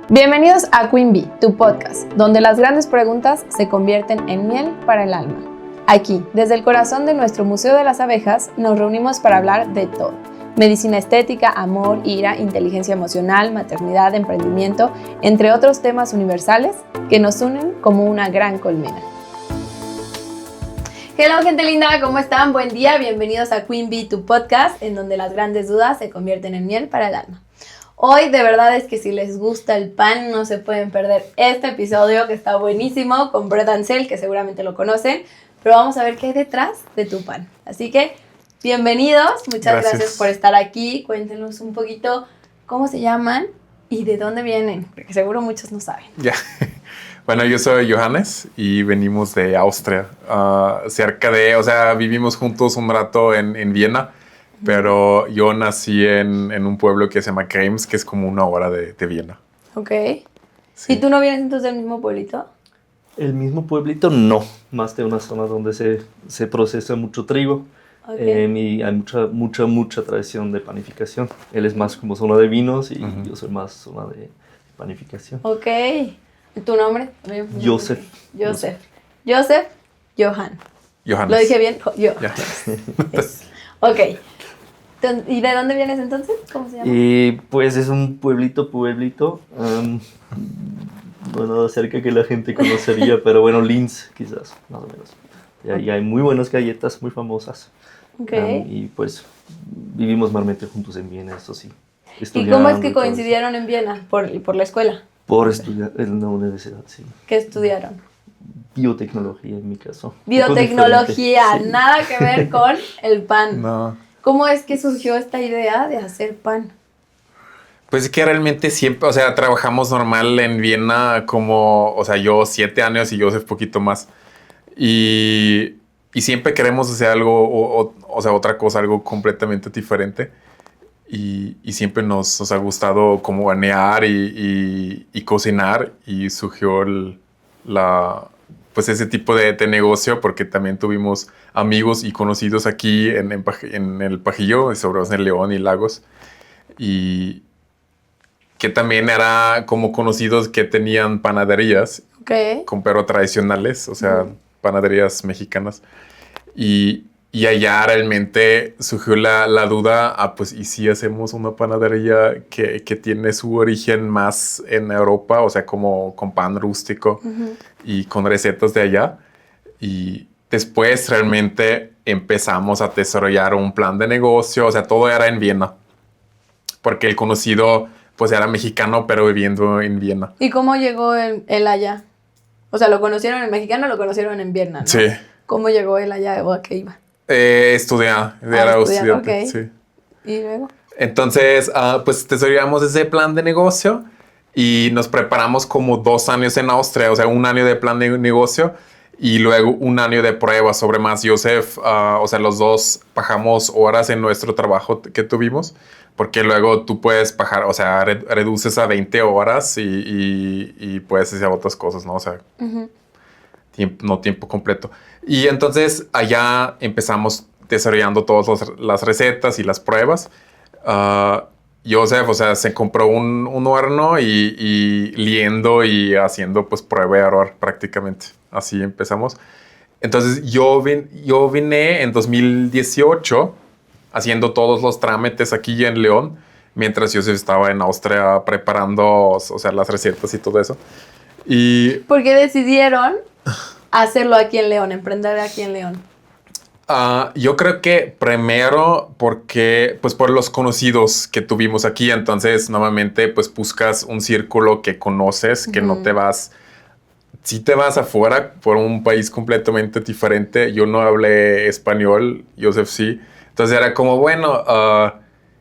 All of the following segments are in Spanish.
Bienvenidos a Queen Bee, tu podcast, donde las grandes preguntas se convierten en miel para el alma. Aquí, desde el corazón de nuestro Museo de las Abejas, nos reunimos para hablar de todo. Medicina estética, amor, ira, inteligencia emocional, maternidad, emprendimiento, entre otros temas universales que nos unen como una gran colmena. Hello, gente linda, ¿cómo están? Buen día, bienvenidos a Queen Bee, tu podcast, en donde las grandes dudas se convierten en miel para el alma. Hoy de verdad es que si les gusta el pan no se pueden perder este episodio que está buenísimo con Bread and Sale, que seguramente lo conocen, pero vamos a ver qué hay detrás de tu pan. Así que bienvenidos, muchas gracias por estar aquí, cuéntenos un poquito cómo se llaman y de dónde vienen, porque seguro muchos no saben. Ya, bueno, yo soy Johannes y venimos de Austria, vivimos juntos un rato en Viena. Pero yo nací en un pueblo que se llama Krems, que es como 1 hora de Viena. Ok. Sí. ¿Y tú no vienes entonces del mismo pueblito? El mismo pueblito no, más de una zona donde se procesa mucho trigo. Okay. Y hay mucha tradición de panificación. Él es más como zona de vinos y yo soy más zona de panificación. Ok. ¿Y tu nombre? Joseph. Johannes. Johannes. ¿Lo dije bien? Yo. Ya. Ok. ¿Y de dónde vienes entonces? ¿Cómo se llama? Pues es un pueblito. Bueno, cerca que la gente conocería, pero bueno, Linz quizás, más o menos. Y hay muy buenas galletas, muy famosas. Ok. Y pues vivimos normalmente juntos en Viena, eso sí. ¿Y cómo es que coincidieron en Viena? ¿Por la escuela? Por estudiar en la universidad, sí. ¿Qué estudiaron? Biotecnología en mi caso. Biotecnología, Sí. nada que ver con el pan. No. ¿Cómo es que surgió esta idea de hacer pan? Pues es que realmente siempre, trabajamos normal en Viena como, yo 7 años y Joseph poquito más. Y siempre queremos hacer algo, otra cosa, algo completamente diferente. Y siempre nos ha gustado como hornear y cocinar. Y surgió ese tipo de negocio, porque también tuvimos amigos y conocidos aquí en el Pajillo, sobre todo en León y Lagos. Y que también era como conocidos que tenían panaderías, pero tradicionales, panaderías mexicanas. Y allá realmente surgió la duda, pues, ¿y si hacemos una panadería que tiene su origen más en Europa? Como con pan rústico y con recetas de allá. Y después realmente empezamos a desarrollar un plan de negocio, todo era en Viena. Porque el conocido, pues, era mexicano, pero viviendo en Viena. ¿Y cómo llegó él allá? O sea, ¿lo conocieron en mexicano o lo conocieron en Viena, no? Sí. ¿Cómo llegó él allá o a qué iba? Era estudiante, okay. Sí. ¿Y luego? Entonces, pues desarrollamos ese plan de negocio y nos preparamos como 2 años en Austria, 1 año de plan de negocio y luego 1 año de pruebas sobre más. Joseph, los dos bajamos horas en nuestro trabajo que tuvimos, porque luego tú puedes bajar, reduces a 20 horas y puedes hacer otras cosas, ¿no? Tiempo completo. Y entonces allá empezamos desarrollando todas las recetas y las pruebas. Joseph, se compró un horno y liendo y haciendo pues prueba y error prácticamente. Así empezamos. Entonces yo vine en 2018 haciendo todos los trámites aquí en León, mientras Joseph estaba en Austria preparando las recetas y todo eso. ¿Por qué decidieron hacerlo aquí en León, emprender aquí en León? Yo creo que primero porque, pues, por los conocidos que tuvimos aquí, entonces normalmente pues buscas un círculo que conoces, que no te vas, si te vas afuera por un país completamente diferente. Yo no hablé español, Joseph sí, entonces era como, bueno,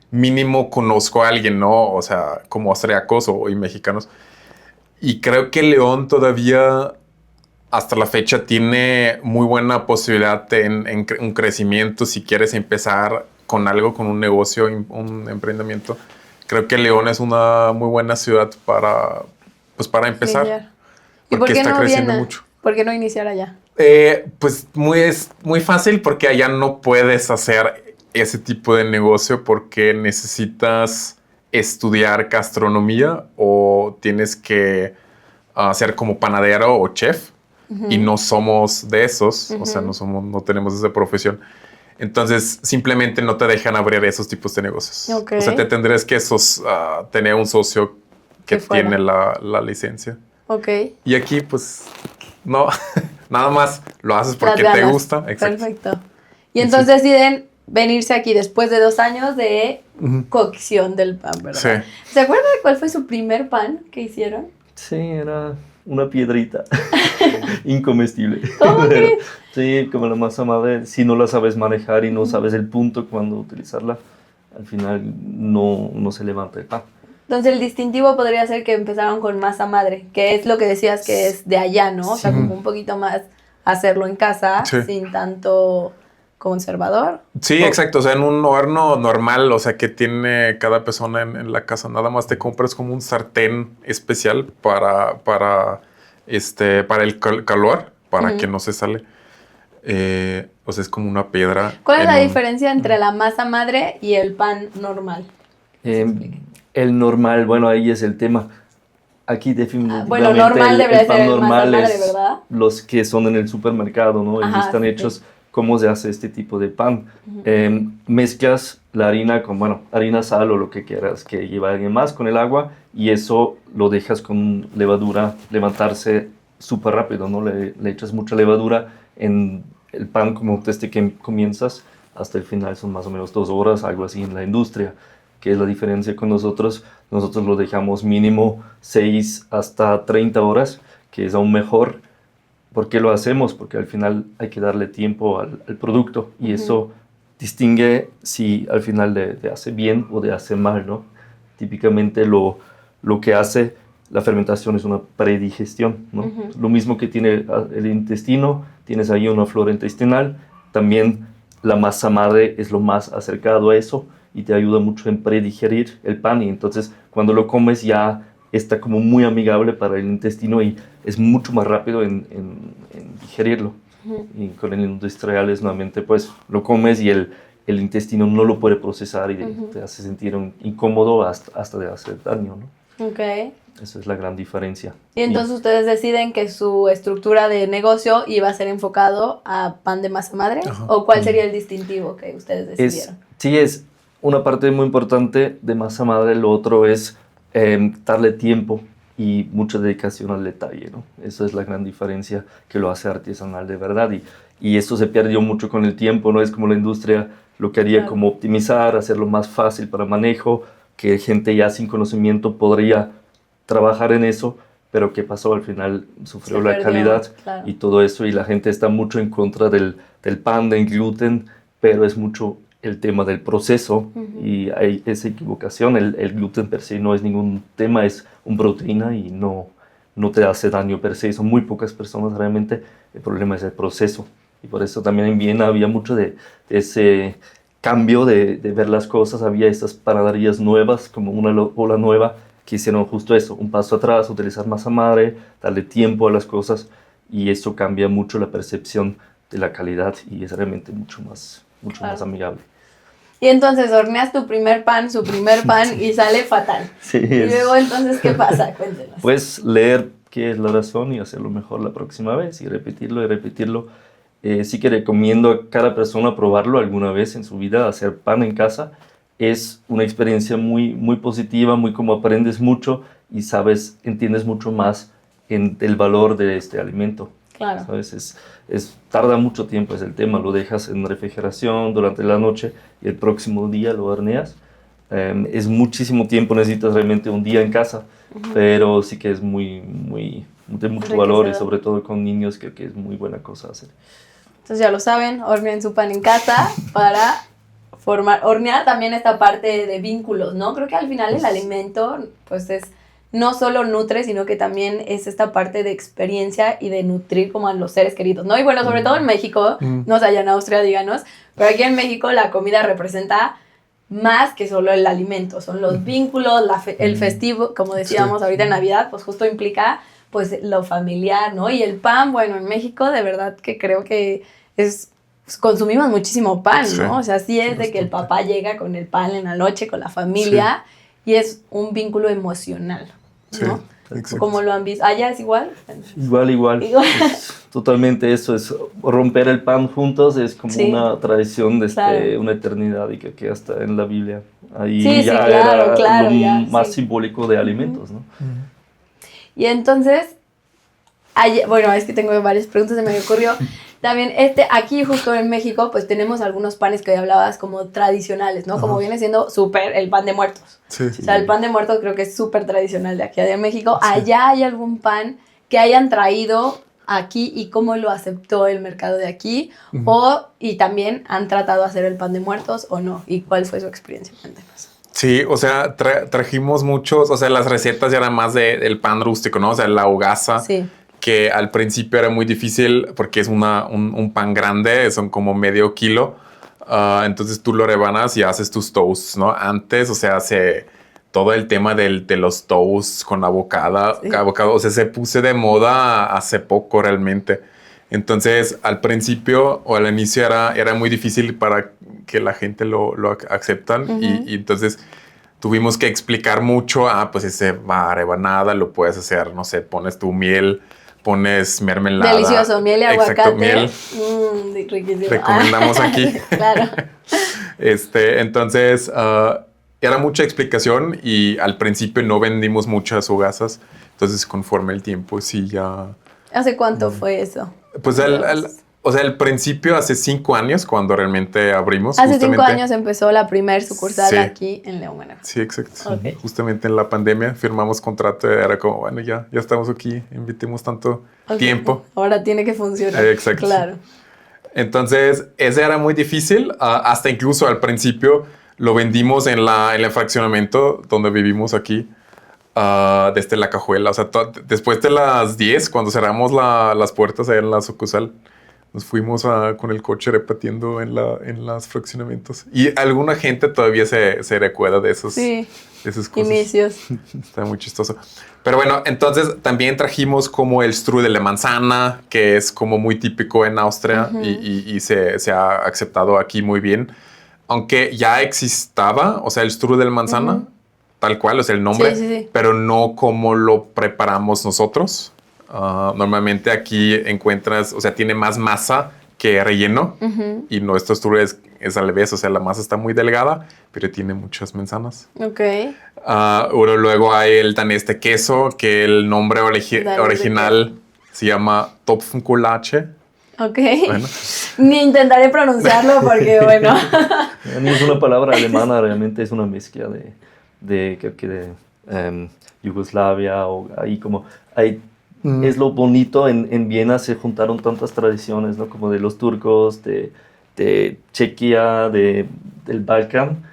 mínimo conozco a alguien, ¿no? Como austriacos y mexicanos. Y creo que León todavía hasta la fecha tiene muy buena posibilidad en un crecimiento. Si quieres empezar con algo, con un negocio, un emprendimiento, creo que León es una muy buena ciudad para empezar. ¿Y por qué está no creciendo Viena? mucho. ¿Por qué no iniciar allá? Pues es muy fácil, porque allá no puedes hacer ese tipo de negocio porque necesitas estudiar gastronomía o tienes que ser como panadero o chef y no somos de esos, o sea, no tenemos esa profesión. Entonces, simplemente no te dejan abrir esos tipos de negocios. Okay. O sea, te tendrías que tener un socio que tiene la licencia. Ok. Y aquí, pues, no, nada más lo haces porque te gusta. Exacto. Perfecto. Y entonces deciden venirse aquí después de 2 años de cocción del pan, ¿verdad? Sí. ¿Se acuerdan de cuál fue su primer pan que hicieron? Sí, era una piedrita incomestible. ¿Cómo que? Sí, como la masa madre, si no la sabes manejar y no sabes el punto cuando utilizarla, al final no se levanta el pan. Entonces el distintivo podría ser que empezaron con masa madre, que es lo que decías que es de allá, ¿no? O sea, como un poquito más hacerlo en casa, sin tanto conservador. Sí, exacto. O sea, en un horno normal, o sea, que tiene cada persona en la casa, nada más te compras como un sartén especial para el calor, para que no se sale. O sea, es como una piedra. ¿Cuál es la diferencia entre la masa madre y el pan normal? El normal, bueno, ahí es el tema. Aquí definitivamente bueno, normal debería el pan ser el normal masa madre, es ¿verdad? los que son en el supermercado, ¿no? Ajá, Y están hechos cómo se hace este tipo de pan. Mezclas la harina con, harina, sal o lo que quieras que lleve alguien más con el agua y eso lo dejas con levadura levantarse súper rápido, ¿no? Le echas mucha levadura en el pan como desde que comienzas hasta el final son más o menos 2 horas, algo así en la industria. ¿Qué es la diferencia con nosotros? Nosotros lo dejamos mínimo 6 hasta 30 horas, que es aún mejor. ¿Por qué lo hacemos? Porque al final hay que darle tiempo al producto y eso distingue si al final de hace bien o de hace mal, ¿no? Típicamente lo que hace la fermentación es una predigestión, ¿no? Lo mismo que tiene el intestino, tienes ahí una flora intestinal, también la masa madre es lo más acercado a eso y te ayuda mucho en predigerir el pan y entonces cuando lo comes ya está como muy amigable para el intestino y es mucho más rápido en digerirlo. Y con el industrial es nuevamente pues lo comes y el intestino no lo puede procesar y te hace sentir incómodo hasta de hacer daño, ¿no? Ok. Esa es la gran diferencia. Y entonces ustedes deciden que su estructura de negocio iba a ser enfocado a pan de masa madre. Ajá. ¿O cuál sería el distintivo que ustedes decidieron? Sí, es una parte muy importante de masa madre. Lo otro es darle tiempo y mucha dedicación al detalle, ¿no? Eso es la gran diferencia que lo hace artesanal de verdad. Y esto se perdió mucho con el tiempo, ¿no? Es como la industria lo quería como optimizar, hacerlo más fácil para manejo, que gente ya sin conocimiento podría trabajar en eso, pero ¿qué pasó? Al final sufrió la calidad y todo eso, y la gente está mucho en contra del pan, del gluten, pero es mucho el tema del proceso y hay esa equivocación. El gluten per se no es ningún tema, es una proteína y no te hace daño per se. Son muy pocas personas realmente, el problema es el proceso. Y por eso también en Viena había mucho de ese cambio de ver las cosas, había estas panaderías nuevas, como una ola nueva, que hicieron justo eso, un paso atrás, utilizar masa madre, darle tiempo a las cosas y eso cambia mucho la percepción de la calidad y es realmente mucho más amigable. Y entonces horneas su primer pan y sale fatal. Sí, y luego entonces, ¿qué pasa? Cuéntenos. Pues leer qué es la razón y hacerlo mejor la próxima vez y repetirlo. Sí que recomiendo a cada persona probarlo alguna vez en su vida, hacer pan en casa. Es una experiencia muy, muy positiva, muy como aprendes mucho y entiendes mucho más en el valor de este alimento. Claro. ¿Sabes? Tarda mucho tiempo, es el tema. Lo dejas en refrigeración durante la noche y el próximo día lo horneas. Es muchísimo tiempo, necesitas realmente un día en casa, pero sí que es de mucho valor y sobre todo con niños creo que es muy buena cosa hacer. Entonces ya lo saben, horneen su pan en casa para hornear también esta parte de vínculos, ¿no? Creo que al final el alimento, pues no solo nutre, sino que también es esta parte de experiencia y de nutrir como a los seres queridos, ¿no? Y bueno, sobre todo en México, no sé, allá en Austria, díganos, pero aquí en México la comida representa más que solo el alimento, son los vínculos, el festivo, como decíamos ahorita en Navidad, pues justo implica pues lo familiar, ¿no? Y el pan, bueno, en México de verdad que creo que consumimos muchísimo pan, ¿no? O sea, sí es de que el papá llega con el pan en la noche con la familia y es un vínculo emocional, ¿no? Exacto. ¿Cómo lo han visto? ¿Allá es igual? Igual. Es totalmente eso, es romper el pan juntos, es como una tradición desde una eternidad y que hasta en la Biblia. Ahí ya era lo más simbólico de alimentos, ¿no? Y entonces, bueno, es que tengo varias preguntas, se me ocurrió. También aquí justo en México, pues tenemos algunos panes que hoy hablabas como tradicionales, ¿no? Como viene siendo súper el pan de muertos. Sí. O sea, el pan de muertos creo que es súper tradicional de aquí de México. Sí. ¿Allá hay algún pan que hayan traído aquí y cómo lo aceptó el mercado de aquí? Y también han tratado de hacer el pan de muertos o no. ¿Y cuál fue su experiencia? Cuéntenos. Sí, o sea, trajimos muchos, o sea, las recetas ya eran más del pan rústico, ¿no? O sea, la hogaza. Sí. Que al principio era muy difícil porque es un pan grande, son como medio kilo. Entonces tú lo rebanas y haces tus toasts, ¿no? Antes, o sea, todo el tema de los toasts con avocado, o sea, se puso de moda hace poco realmente. Entonces, al principio o al inicio era muy difícil para que la gente lo aceptan. Y entonces tuvimos que explicar mucho. Pues ese va rebanada, lo puedes hacer, no sé, pones tu miel, pones mermelada. Delicioso, miel y aguacate. Exacto, miel. Riquísimo. Recomendamos aquí. Claro. Entonces, era mucha explicación y al principio no vendimos muchas hogazas. Entonces, conforme el tiempo, sí ya... ¿Hace cuánto fue eso? Pues o sea, el principio hace 5 años cuando realmente abrimos. Hace 5 años empezó la primer sucursal aquí en León, Guanajuato. Sí, exacto. Okay. Justamente en la pandemia firmamos contrato. Era como, bueno, ya estamos aquí, invertimos tanto tiempo. Ahora tiene que funcionar. Exacto. Claro. Entonces, ese era muy difícil. Hasta incluso al principio lo vendimos en el fraccionamiento donde vivimos aquí. Desde la cajuela. O sea, después de las 10, cuando cerramos las puertas ahí en la sucursal, nos fuimos con el coche repartiendo en los fraccionamientos. Y alguna gente todavía se recuerda de esas cosas. Inicios. Está muy chistoso. Pero bueno, entonces también trajimos como el strudel de manzana, que es como muy típico en Austria y se ha aceptado aquí muy bien. Aunque ya existaba, o sea, el strudel de manzana, tal cual, o sea, el nombre, pero no como lo preparamos nosotros. Normalmente aquí encuentras, o sea, tiene más masa que relleno y nuestro strudel es al revés, o sea, la masa está muy delgada, pero tiene muchas manzanas. Ok. Luego hay el danés de queso, que el nombre original se llama Topfenkullache. Ok. Bueno. Ni intentaré pronunciarlo porque, bueno. No es una palabra alemana, realmente es una mezcla de Yugoslavia o ahí como... Es lo bonito, en Viena se juntaron tantas tradiciones, ¿no? Como de los turcos, de Chequia, del Balcán.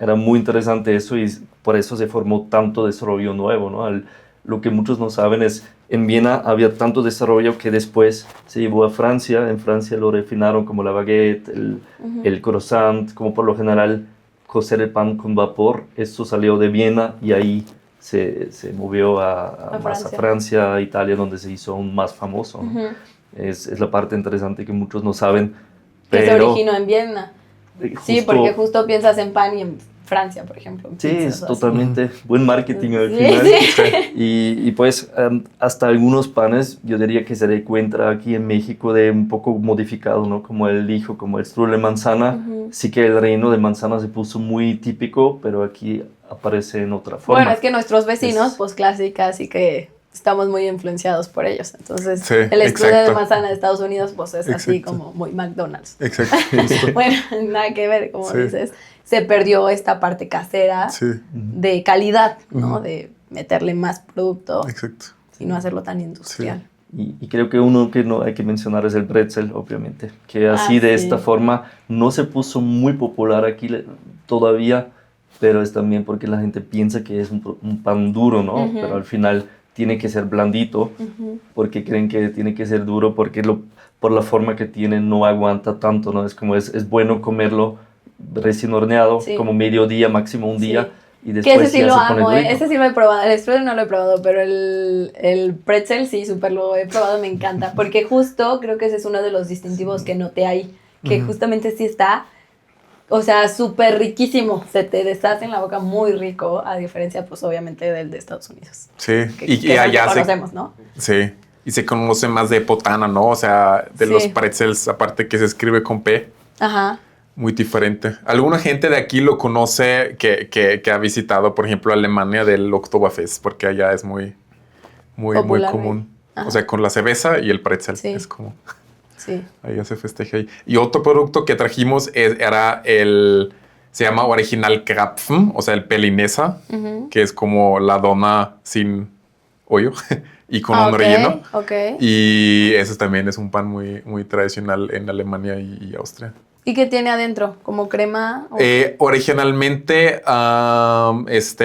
Era muy interesante eso y por eso se formó tanto desarrollo nuevo, ¿no? Lo que muchos no saben es, en Viena había tanto desarrollo que después se llevó a Francia. En Francia lo refinaron como la baguette, el croissant, como por lo general cocer el pan con vapor. Esto salió de Viena y ahí se movió a Francia, Italia, donde se hizo aún más famoso, ¿no? Es la parte interesante que muchos no saben. Que se originó en Viena. Sí, porque justo piensas en pan y en Francia, por ejemplo. Sí, es totalmente buen marketing al final. Y pues hasta algunos panes, yo diría que se encuentra aquí en México de un poco modificado, ¿no? Como el hijo, como el strudel de manzana. Sí que el reino de manzana se puso muy típico, pero aquí aparece en otra forma. Bueno, es que nuestros vecinos, pues clásicas, y que estamos muy influenciados por ellos. Entonces, el strudel de manzana de Estados Unidos, pues es así como muy McDonald's. Exacto. Bueno, nada que ver, como dices. Se perdió esta parte casera de calidad, ¿no? De meterle más producto y no hacerlo tan industrial. Y creo que uno que no hay que mencionar es el pretzel, obviamente, que así de esta forma no se puso muy popular aquí todavía, pero es también porque la gente piensa que es un pan duro, ¿no? Pero al final tiene que ser blandito, porque creen que tiene que ser duro, porque por la forma que tiene no aguanta tanto, ¿no? Es como es bueno comerlo recién horneado, como mediodía, máximo un día, y después que ese sí lo amo, ese sí lo he probado. El strudel no lo he probado, pero el pretzel sí, súper lo he probado, me encanta, porque justo creo que ese es uno de los distintivos que noté ahí, que justamente sí está o sea, súper riquísimo. Se te deshace en la boca muy rico, a diferencia, pues, obviamente, del de Estados Unidos. Sí, Que y allá conocemos, ¿no? Sí, y se conoce más de potana, ¿no? O sea, de Sí. los pretzels, aparte que se escribe con P. Ajá. Muy diferente. Alguna gente de aquí lo conoce que ha visitado, por ejemplo, Alemania del Oktoberfest, porque allá es muy Popular, común. Ajá. O sea, con la cerveza y el pretzel. Sí. Es como... Sí. Allá se festeja ahí. Y otro producto que trajimos era se llama Original Krapfen, o sea, el pelinesa, que es como la dona sin hoyo y con un relleno. Ok. Y ese también es un pan muy tradicional en Alemania y Austria. ¿Y qué tiene adentro? ¿Como crema? Originalmente,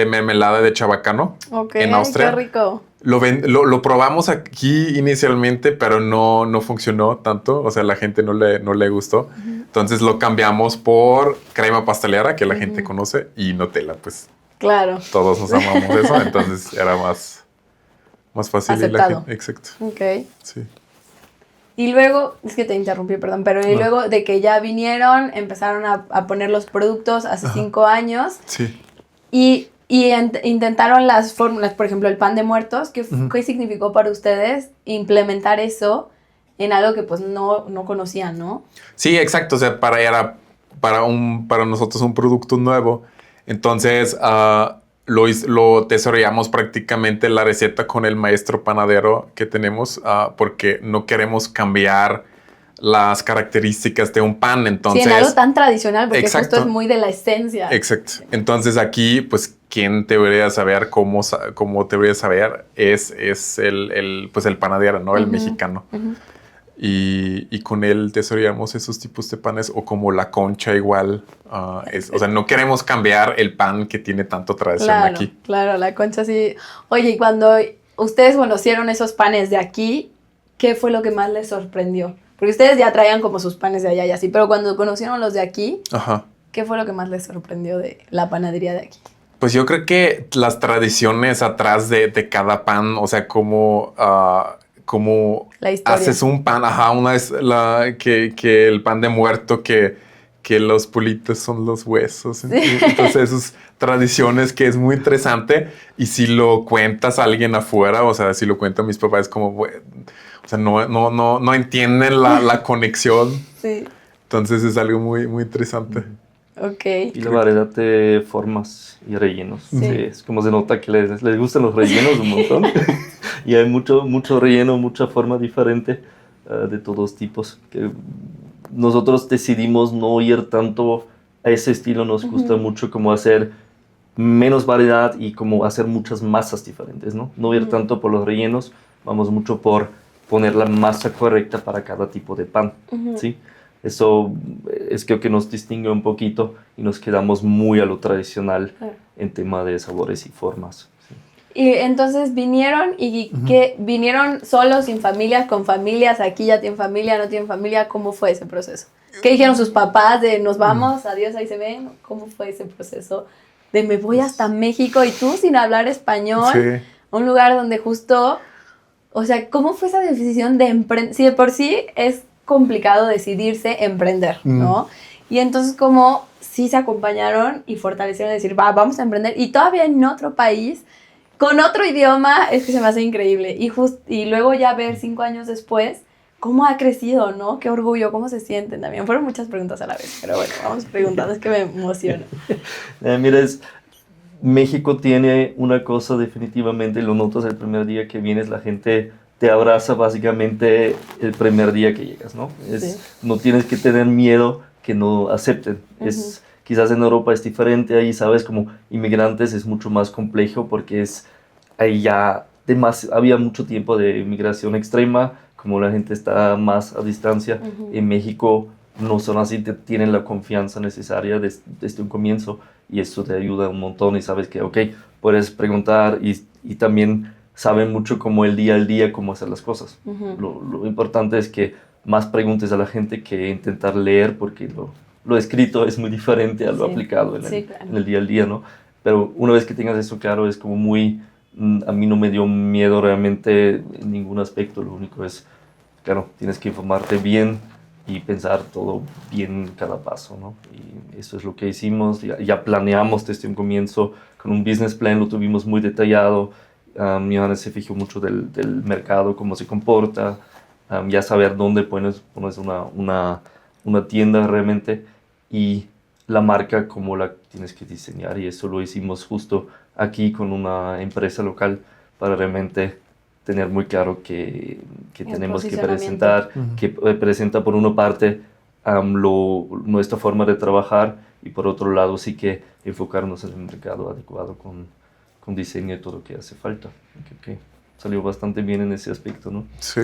mermelada de chabacano en Austria. Qué rico. Lo probamos aquí inicialmente, pero no funcionó tanto. O sea, la gente no le gustó. Entonces lo cambiamos por crema pastelera, que la gente conoce, y Nutella. Pues Claro. todos nos amamos eso. Entonces era más fácil. Aceptado. Y la gente, exacto. Ok. Sí. Y luego, es que te interrumpí, perdón, pero y luego de que ya vinieron, empezaron a poner los productos hace 5 años. Sí. Y intentaron las fórmulas, por ejemplo, el pan de muertos. ¿Qué significó para ustedes implementar eso en algo que pues no conocían, no? Sí, exacto. O sea, era para nosotros un producto nuevo. Entonces, lo desarrollamos prácticamente la receta con el maestro panadero que tenemos, porque no queremos cambiar las características de un pan. Entonces, sí, en algo tan tradicional, porque exacto, justo es muy de la esencia. Exacto. Entonces aquí, pues, quien debería saber cómo debería saber es el panadero, ¿no? El mexicano. Y con él desarrollamos esos tipos de panes, o como la concha igual. O sea, no queremos cambiar el pan que tiene tanto tradición aquí. Claro, la concha sí. Oye, y cuando ustedes conocieron esos panes de aquí, ¿qué fue lo que más les sorprendió? Porque ustedes ya traían como sus panes de allá y así, pero cuando conocieron los de aquí, ¿qué fue lo que más les sorprendió de la panadería de aquí? Pues yo creo que las tradiciones atrás de cada pan, o sea, como haces un pan, una vez que el pan de muerto, que los pulitos son los huesos. Sí. Entonces esas tradiciones que es muy interesante, y si lo cuentas a alguien afuera, o sea, si lo cuentan mis papás, es como, o sea, no entienden la conexión. Sí. Entonces es algo muy interesante. Ok. Y la variedad de formas y rellenos. Sí. Sí, es como se nota que les gustan los rellenos un montón. Y hay mucho relleno, mucha forma diferente, de todos tipos. Que nosotros decidimos no ir tanto a ese estilo. Nos gusta mucho como hacer menos variedad y como hacer muchas masas diferentes, ¿no? No ir tanto por los rellenos, vamos mucho por poner la masa correcta para cada tipo de pan, ¿sí? Eso creo que nos distingue un poquito y nos quedamos muy a lo tradicional en tema de sabores y formas. ¿Sí? Y entonces vinieron y ¿qué? ¿Vinieron solos, sin familias, con familias? ¿Aquí ya tienen familia, no tienen familia? ¿Cómo fue ese proceso? ¿Qué dijeron sus papás de nos vamos, adiós, ahí se ven? ¿Cómo fue ese proceso de me voy hasta México y tú sin hablar español? Sí. Un lugar donde justo, o sea, ¿cómo fue esa decisión de emprender? Si de por sí es complicado decidirse emprender, ¿no? Y entonces como sí se acompañaron y fortalecieron decir, vamos a emprender, y todavía en otro país, con otro idioma, es que se me hace increíble. Y luego ya ver 5 años después cómo ha crecido, ¿no? Qué orgullo, cómo se sienten también. Fueron muchas preguntas a la vez, pero bueno, vamos preguntando, es que me emociona. Mira, México tiene una cosa definitivamente, lo notas el primer día que vienes, la gente te abraza básicamente el primer día que llegas, ¿no? Sí. No tienes que tener miedo que no acepten. Quizás en Europa es diferente, ahí sabes, como inmigrantes es mucho más complejo porque ahí ya había mucho tiempo de inmigración extrema, como la gente está más a distancia. En México no son así, tienen la confianza necesaria desde un comienzo, y eso te ayuda un montón y sabes que, ok, puedes preguntar y también saben mucho como el día al día cómo hacer las cosas. Lo importante es que más preguntes a la gente que intentar leer, porque lo escrito es muy diferente a lo aplicado en el día al día, ¿no? Pero una vez que tengas eso claro, es como a mí no me dio miedo realmente en ningún aspecto. Lo único es, claro, tienes que informarte bien y pensar todo bien cada paso, ¿no? Y eso es lo que hicimos. Ya planeamos desde un comienzo con un business plan, lo tuvimos muy detallado. Johannes se fijó mucho del mercado, cómo se comporta, ya saber dónde pones una tienda realmente y la marca, cómo la tienes que diseñar. Y eso lo hicimos justo aquí con una empresa local para realmente tener muy claro que tenemos que presentar, que presenta por una parte nuestra forma de trabajar y por otro lado sí que enfocarnos en el mercado adecuado con diseño y todo lo que hace falta. Que salió bastante bien en ese aspecto, ¿no? Sí,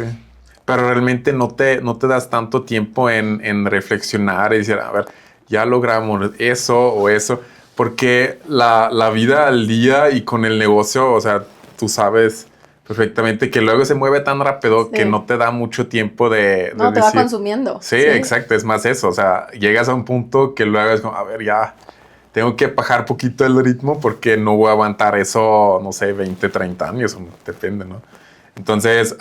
pero realmente no te das tanto tiempo en reflexionar y decir, a ver, ya logramos eso o eso, porque la vida al día y con el negocio, o sea, tú sabes perfectamente que luego se mueve tan rápido que no te da mucho tiempo de no, te decir, va consumiendo. Sí, exacto, es más eso, o sea, llegas a un punto que luego es como, a ver, ya tengo que bajar poquito el ritmo porque no voy a aguantar eso, no sé, 20, 30 años, depende, ¿no? Entonces,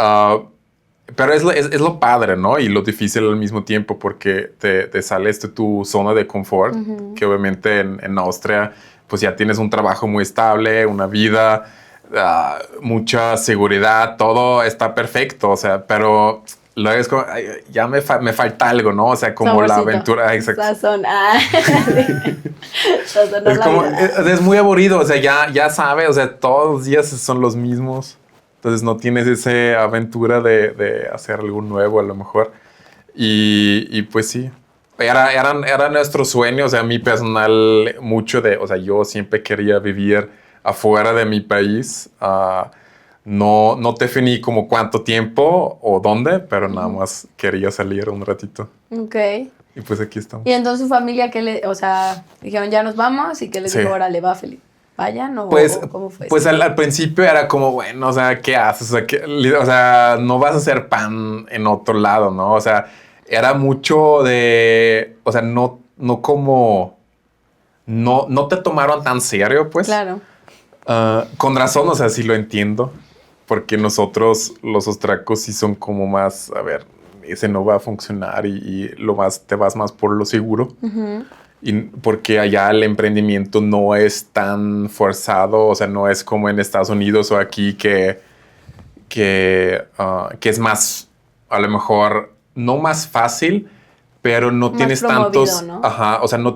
pero es lo padre, ¿no? Y lo difícil al mismo tiempo porque te sales de tu zona de confort, que obviamente en Austria pues ya tienes un trabajo muy estable, una vida, mucha seguridad, todo está perfecto, o sea, pero luego es como, ay, ya me falta algo, ¿no? O sea, como Saborcito. la aventura. Exacto. Sazón. Es como, es muy aburrido, o sea, ya sabes, o sea, todos los días son los mismos. Entonces no tienes esa aventura de hacer algo nuevo a lo mejor. Y pues sí, era nuestro sueño, o sea, mi personal mucho o sea, yo siempre quería vivir afuera de mi país. No definí como cuánto tiempo o dónde, pero nada más quería salir un ratito. Ok. Y pues aquí estamos. Y entonces su familia, o sea, dijeron ya nos vamos y que les dijo, órale, va Felipe. ¿Vayan o cómo fue? Pues al principio era como, bueno, o sea, ¿qué haces? O sea, no vas a hacer pan en otro lado, ¿no? O sea, era mucho de, o sea, no te tomaron tan serio, pues. Claro. Con razón, o sea, sí lo entiendo, porque nosotros los austriacos sí son como más, a ver, ese no va a funcionar y te vas más por lo seguro. Y porque allá el emprendimiento no es tan forzado, o sea, no es como en Estados Unidos o aquí que es más, a lo mejor, no más fácil, pero no más tienes tantos, ¿no? Ajá, o sea, no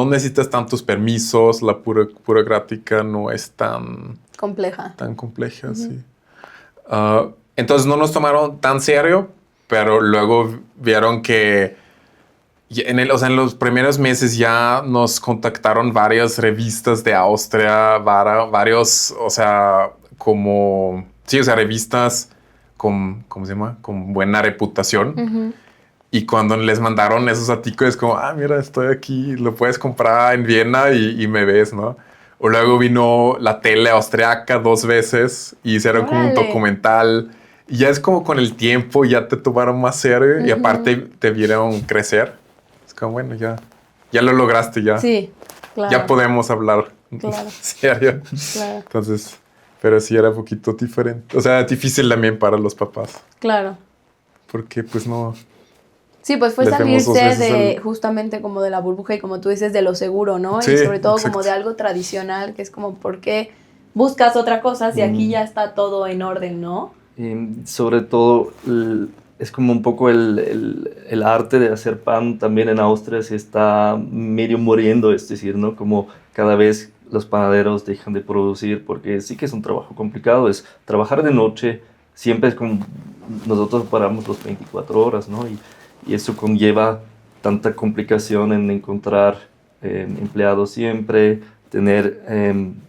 necesitas tantos permisos, la burocrática no es tan compleja. Sí. Entonces no nos tomaron tan serio, pero luego vieron que en los primeros meses ya nos contactaron varias revistas de Austria, varios, o sea, revistas con, ¿cómo se llama? Con buena reputación. Y cuando les mandaron esos artículos, como, mira, estoy aquí, lo puedes comprar en Viena y me ves, ¿no? O luego vino la tele austriaca 2 veces y hicieron como un documental. Y ya es como con el tiempo ya te tomaron más serio y aparte te vieron crecer. Como, bueno, ya lo lograste, ya. Sí, claro. Ya podemos hablar serio. Claro. Entonces, pero sí era un poquito diferente. O sea, difícil también para los papás. Claro. Porque pues no... Sí, pues fue salirse justamente como de la burbuja y como tú dices, de lo seguro, ¿no? Sí, y sobre todo como de algo tradicional, que es como, ¿por qué buscas otra cosa si aquí ya está todo en orden, no? Sobre todo... es como un poco el arte de hacer pan también en Austria se está medio muriendo, es decir, ¿no? Como cada vez los panaderos dejan de producir porque sí que es un trabajo complicado, es trabajar de noche, siempre es como nosotros paramos los 24 horas, ¿no? Y eso conlleva tanta complicación en encontrar empleados siempre, tener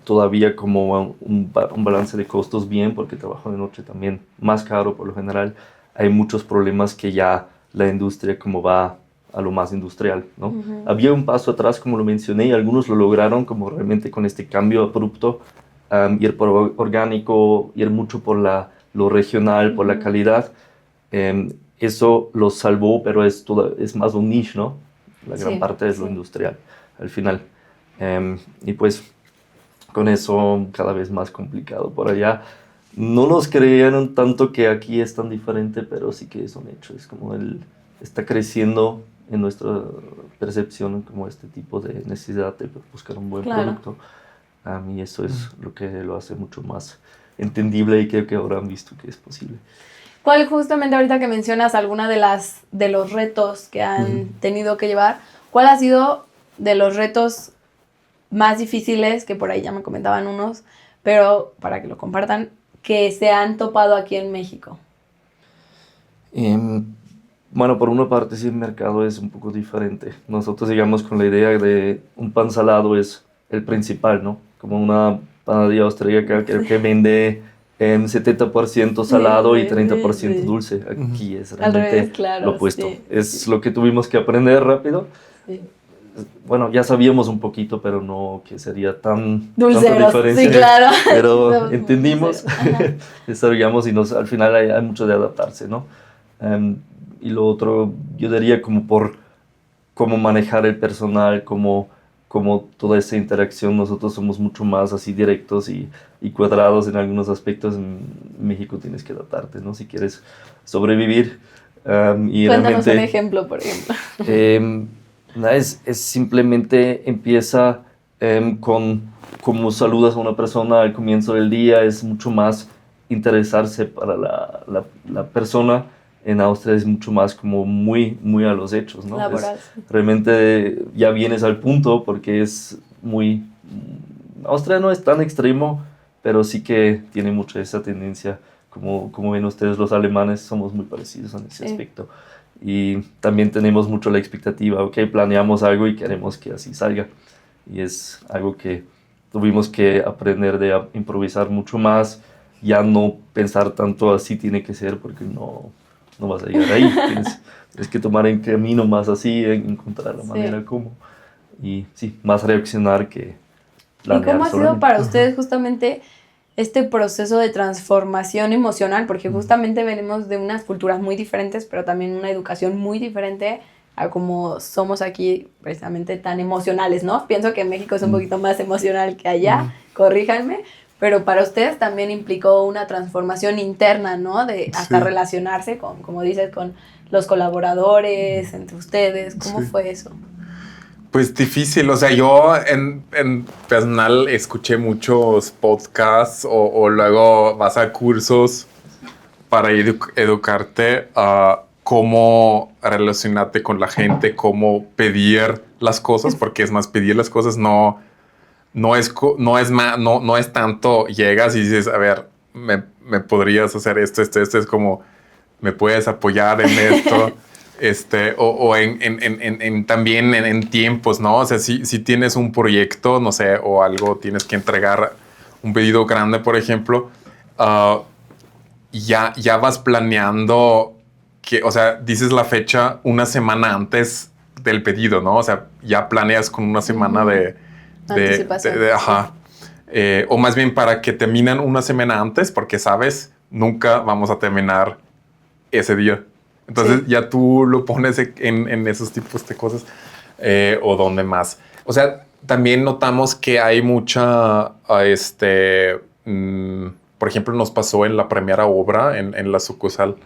todavía como un balance de costos bien, porque el trabajo de noche también más caro por lo general. Hay muchos problemas que ya la industria como va a lo más industrial, ¿no? Había un paso atrás, como lo mencioné, y algunos lo lograron como realmente con este cambio abrupto, ir por orgánico, ir mucho por lo regional, por la calidad. Eso lo salvó, pero es más un niche, ¿no? La gran parte es lo industrial, al final. Y pues con eso cada vez más complicado por allá. No nos creyeron tanto que aquí es tan diferente, pero sí que es un hecho. Es como está creciendo en nuestra percepción como este tipo de necesidad de buscar un buen producto. A mí eso es lo que lo hace mucho más entendible y creo que ahora han visto que es posible. ¿Cuál, justamente ahorita que mencionas alguna de los retos que han tenido que llevar, cuál ha sido de los retos más difíciles, que por ahí ya me comentaban unos, pero para que lo compartan, que se han topado aquí en México? Bueno, por una parte sí el mercado es un poco diferente. Nosotros llegamos con la idea de un pan salado es el principal, ¿no? Como una panadería austríaca que vende en 70% salado y 30% dulce. Aquí es realmente lo opuesto. Es lo que tuvimos que aprender rápido. Sí. Bueno, ya sabíamos un poquito, pero no que sería tanta diferencia. Sí, claro. Pero entendimos, desarrollamos y al final hay mucho de adaptarse, ¿no? Y lo otro, yo diría como por cómo manejar el personal, como toda esa interacción, nosotros somos mucho más así directos y cuadrados en algunos aspectos. En México tienes que adaptarte, ¿no? Si quieres sobrevivir. Cuéntanos un ejemplo, por ejemplo. Es simplemente empieza con cómo saludas a una persona al comienzo del día, es mucho más interesarse para la persona. En Austria es mucho más como muy a los hechos, ¿no? Realmente ya vienes al punto porque es muy... Austria no es tan extremo, pero sí que tiene mucha esa tendencia. Como ven ustedes, los alemanes somos muy parecidos en ese aspecto. Y también tenemos mucho la expectativa, ok, planeamos algo y queremos que así salga. Y es algo que tuvimos que aprender de improvisar mucho más, ya no pensar tanto así tiene que ser porque no vas a llegar ahí. Tienes que tomar el camino más así, encontrar la manera como. Y sí, más reaccionar que planear. ¿Y cómo ha sido para ustedes justamente este proceso de transformación emocional? Porque justamente venimos de unas culturas muy diferentes, pero también una educación muy diferente a como somos aquí, precisamente tan emocionales, ¿no? Pienso que México es un poquito más emocional que allá, corríjanme. Pero para ustedes también implicó una transformación interna, ¿no? De hasta relacionarse con, como dices, con los colaboradores, entre ustedes. ¿Cómo fue eso? Pues difícil. O sea, yo en personal escuché muchos podcasts o luego vas a cursos para educarte a cómo relacionarte con la gente, cómo pedir las cosas, porque es más pedir las cosas, no es tanto llegas y dices, a ver, me podrías hacer esto, es como, me puedes apoyar en esto, o también en tiempos, ¿no? O sea, si tienes un proyecto, no sé, o algo, tienes que entregar un pedido grande, por ejemplo, ya vas planeando o sea, dices la fecha una semana antes del pedido, ¿no? O sea, ya planeas con una semana de o más bien para que terminen una semana antes, porque sabes, nunca vamos a terminar ese día. Entonces ya tú lo pones en esos tipos de cosas o donde más. O sea, también notamos que hay mucha, por ejemplo, nos pasó en la primera obra, en la sucursal,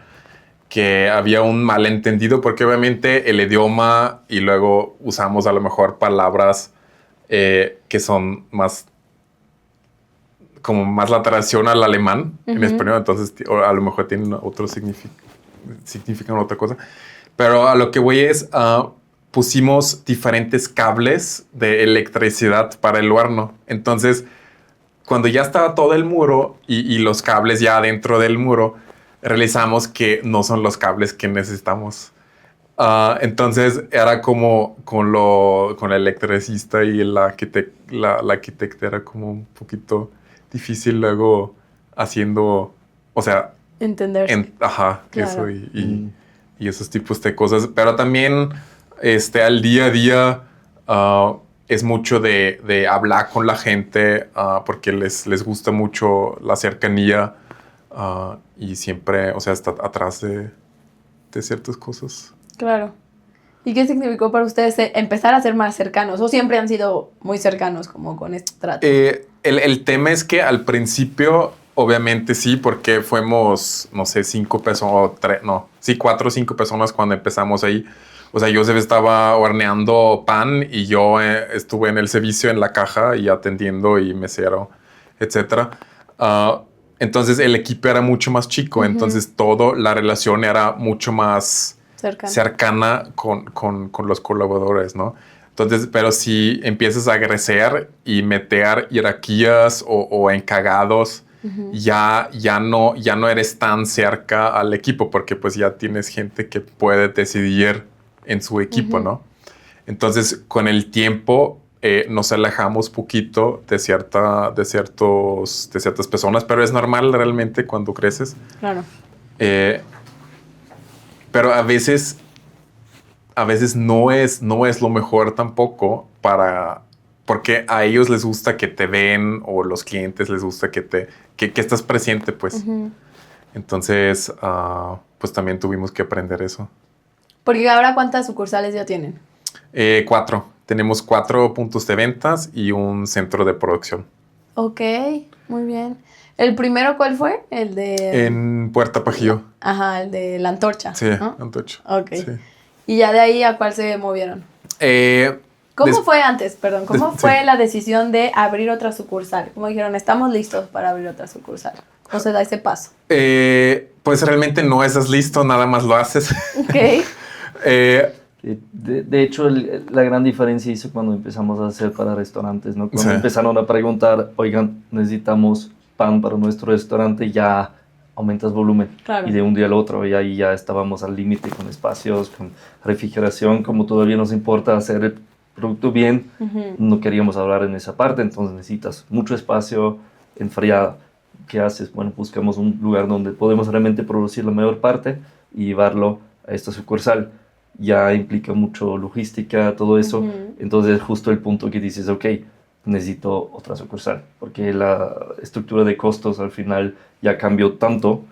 que había un malentendido porque obviamente el idioma y luego usamos a lo mejor palabras que son más como más la traducción al alemán en español, entonces a lo mejor tienen otro significan otra cosa. Pero a lo que voy es, pusimos diferentes cables de electricidad para el horno. Entonces, cuando ya estaba todo el muro y los cables ya dentro del muro, realizamos que no son los cables que necesitamos. Entonces era como con el electricista y la arquitecta era como un poquito difícil luego haciendo, o sea, entenderse. Claro. Eso y esos tipos de cosas. Pero también al día a día es mucho de hablar con la gente porque les gusta mucho la cercanía y siempre, o sea, está atrás de ciertas cosas. Claro. ¿Y qué significó para ustedes empezar a ser más cercanos? ¿O siempre han sido muy cercanos como con este trato? El tema es que al principio, obviamente sí, porque fuimos, no sé, 5 personas, 4 o 5 personas cuando empezamos ahí. O sea, Joseph estaba horneando pan y yo estuve en el servicio, en la caja y atendiendo y mesero, etcétera. Entonces el equipo era mucho más chico, entonces la relación era mucho más cercana con los colaboradores, ¿no? Entonces, pero si empiezas a crecer y meter jerarquías o encagados, ya no eres tan cerca al equipo porque pues ya tienes gente que puede decidir en su equipo, ¿no? Entonces, con el tiempo nos alejamos poquito de ciertas personas, pero es normal realmente cuando creces. Claro. Pero a veces no es lo mejor tampoco porque a ellos les gusta que te ven o los clientes les gusta que estás presente, pues. Entonces, pues también tuvimos que aprender eso. Porque ahora, ¿cuántas sucursales ya tienen? 4. Tenemos 4 puntos de ventas y un centro de producción. Ok, muy bien. ¿El primero cuál fue? El de... En Puerta Pajillo. Ajá, el de la antorcha. Sí, ¿no? antorcha. Ok. Sí. ¿Y ya de ahí a cuál se movieron? ¿Cómo fue antes, perdón? ¿Cómo fue la decisión de abrir otra sucursal? ¿Cómo dijeron, estamos listos para abrir otra sucursal? ¿Cómo se da ese paso? Pues realmente no estás listo, nada más lo haces. Ok. De hecho, la gran diferencia hizo cuando empezamos a hacer para restaurantes, ¿no? Cuando empezaron a preguntar, oigan, necesitamos pan para nuestro restaurante, ya aumentas volumen. Claro. Y de un día al otro, y ahí ya estábamos al límite con espacios, con refrigeración, como todavía nos importa hacer el producto bien, no queríamos hablar en esa parte, entonces necesitas mucho espacio, enfriado. ¿Qué haces? Bueno, buscamos un lugar donde podemos realmente producir la mayor parte y llevarlo a esta sucursal. Ya implica mucho logística, todo eso. Entonces es justo el punto que dices, ok, necesito otra sucursal, porque la estructura de costos al final ya cambió tanto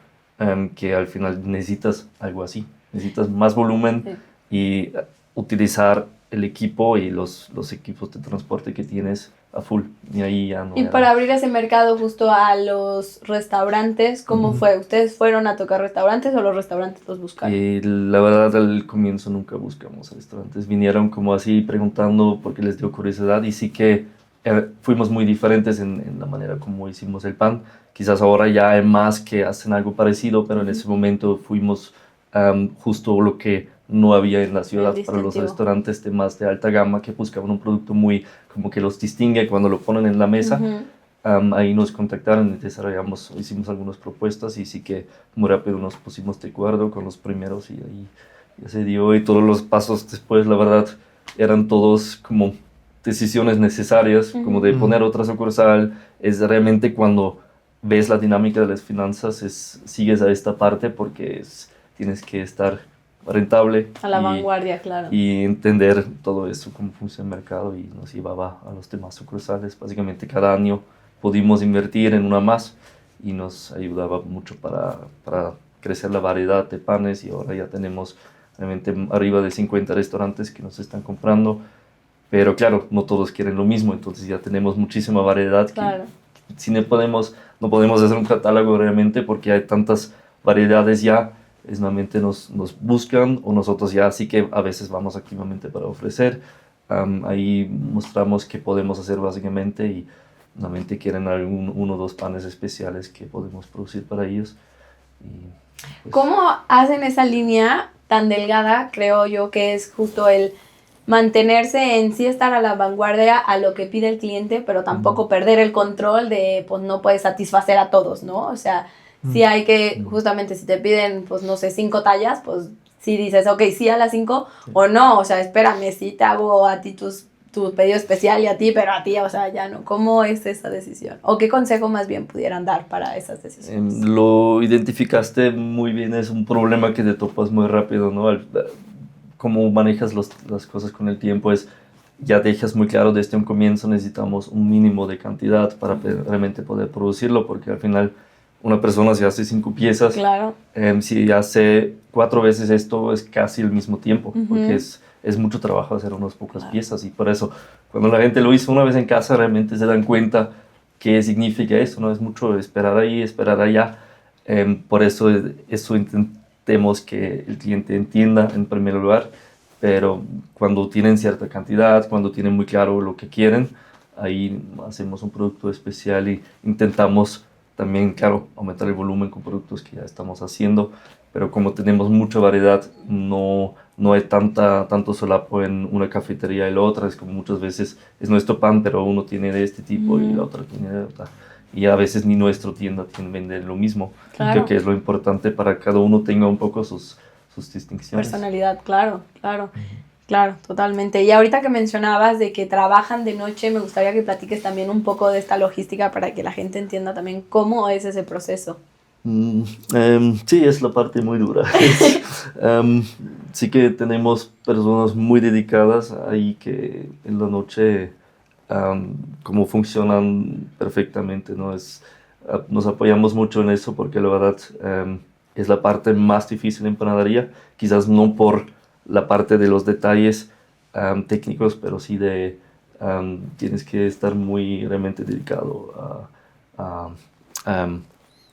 que al final necesitas algo así. Necesitas más volumen y utilizar el equipo y los equipos de transporte que tienes a full. Y ahí ya no. Y para abrir ese mercado justo a los restaurantes, ¿cómo fue? ¿Ustedes fueron a tocar restaurantes o los restaurantes los buscaron? La verdad, al comienzo nunca buscamos restaurantes. Vinieron como así preguntando porque les dio curiosidad y sí que fuimos muy diferentes en la manera como hicimos el pan. Quizás ahora ya hay más que hacen algo parecido, pero en ese momento fuimos justo lo que no había en la ciudad para los restaurantes de más de alta gama que buscaban un producto muy como que los distingue cuando lo ponen en la mesa. Ahí nos contactaron y hicimos algunas propuestas y sí que muy rápido nos pusimos de acuerdo con los primeros y ahí ya se dio y todos los pasos después la verdad eran todos como decisiones necesarias como de poner otra sucursal. Es realmente cuando ves la dinámica de las finanzas sigues a esta parte porque tienes que estar rentable. A la vanguardia, claro. Y entender todo eso, cómo funciona el mercado y nos llevaba a los demás sucursales. Básicamente cada año pudimos invertir en una más y nos ayudaba mucho para crecer la variedad de panes y ahora ya tenemos realmente arriba de 50 restaurantes que nos están comprando. Pero claro, no todos quieren lo mismo, entonces ya tenemos muchísima variedad. Claro. Que si no podemos hacer un catálogo realmente porque hay tantas variedades ya. Normalmente nos buscan o nosotros ya sí que a veces vamos activamente para ofrecer. Ahí mostramos qué podemos hacer básicamente y normalmente quieren uno o dos panes especiales que podemos producir para ellos. Y, pues, ¿cómo hacen esa línea tan delgada? Creo yo que es justo el mantenerse en sí estar a la vanguardia a lo que pide el cliente, pero tampoco perder el control de, pues no puedes satisfacer a todos, ¿no? O sea, sí hay que, justamente si te piden, pues no sé, 5 tallas, pues sí dices, ok, sí a las 5 o no, o sea, espérame, sí te hago a ti tu pedido especial y a ti, pero a ti, o sea, ya no. ¿Cómo es esa decisión? ¿O qué consejo más bien pudieran dar para esas decisiones? Lo identificaste muy bien, es un problema que te topas muy rápido, ¿no? Cómo manejas las cosas con el tiempo ya dejas muy claro desde un comienzo, necesitamos un mínimo de cantidad para realmente poder producirlo, porque al final una persona si hace 5 piezas, claro. Si hace 4 veces esto es casi el mismo tiempo, porque es mucho trabajo hacer unas pocas piezas y por eso cuando la gente lo hizo una vez en casa realmente se dan cuenta ¿qué significa eso? ¿No? Es mucho esperar ahí, esperar allá. Por eso intentemos que el cliente entienda en primer lugar, pero cuando tienen cierta cantidad, cuando tienen muy claro lo que quieren, ahí hacemos un producto especial y intentamos también, claro, aumentar el volumen con productos que ya estamos haciendo, pero como tenemos mucha variedad, no hay tanto solapo en una cafetería y la otra. Es como muchas veces es nuestro pan, pero uno tiene de este tipo y la otra tiene de otra. Y a veces ni nuestra tienda vende lo mismo. Claro. Creo que es lo importante para que cada uno tenga un poco sus distinciones. Personalidad, claro, claro. Claro, totalmente. Y ahorita que mencionabas de que trabajan de noche, me gustaría que platiques también un poco de esta logística para que la gente entienda también cómo es ese proceso. Sí, es la parte muy dura. Sí que tenemos personas muy dedicadas ahí que en la noche como funcionan perfectamente, ¿no? Nos apoyamos mucho en eso porque la verdad es la parte más difícil en panadería, quizás no por la parte de los detalles técnicos, pero sí tienes que estar muy realmente dedicado a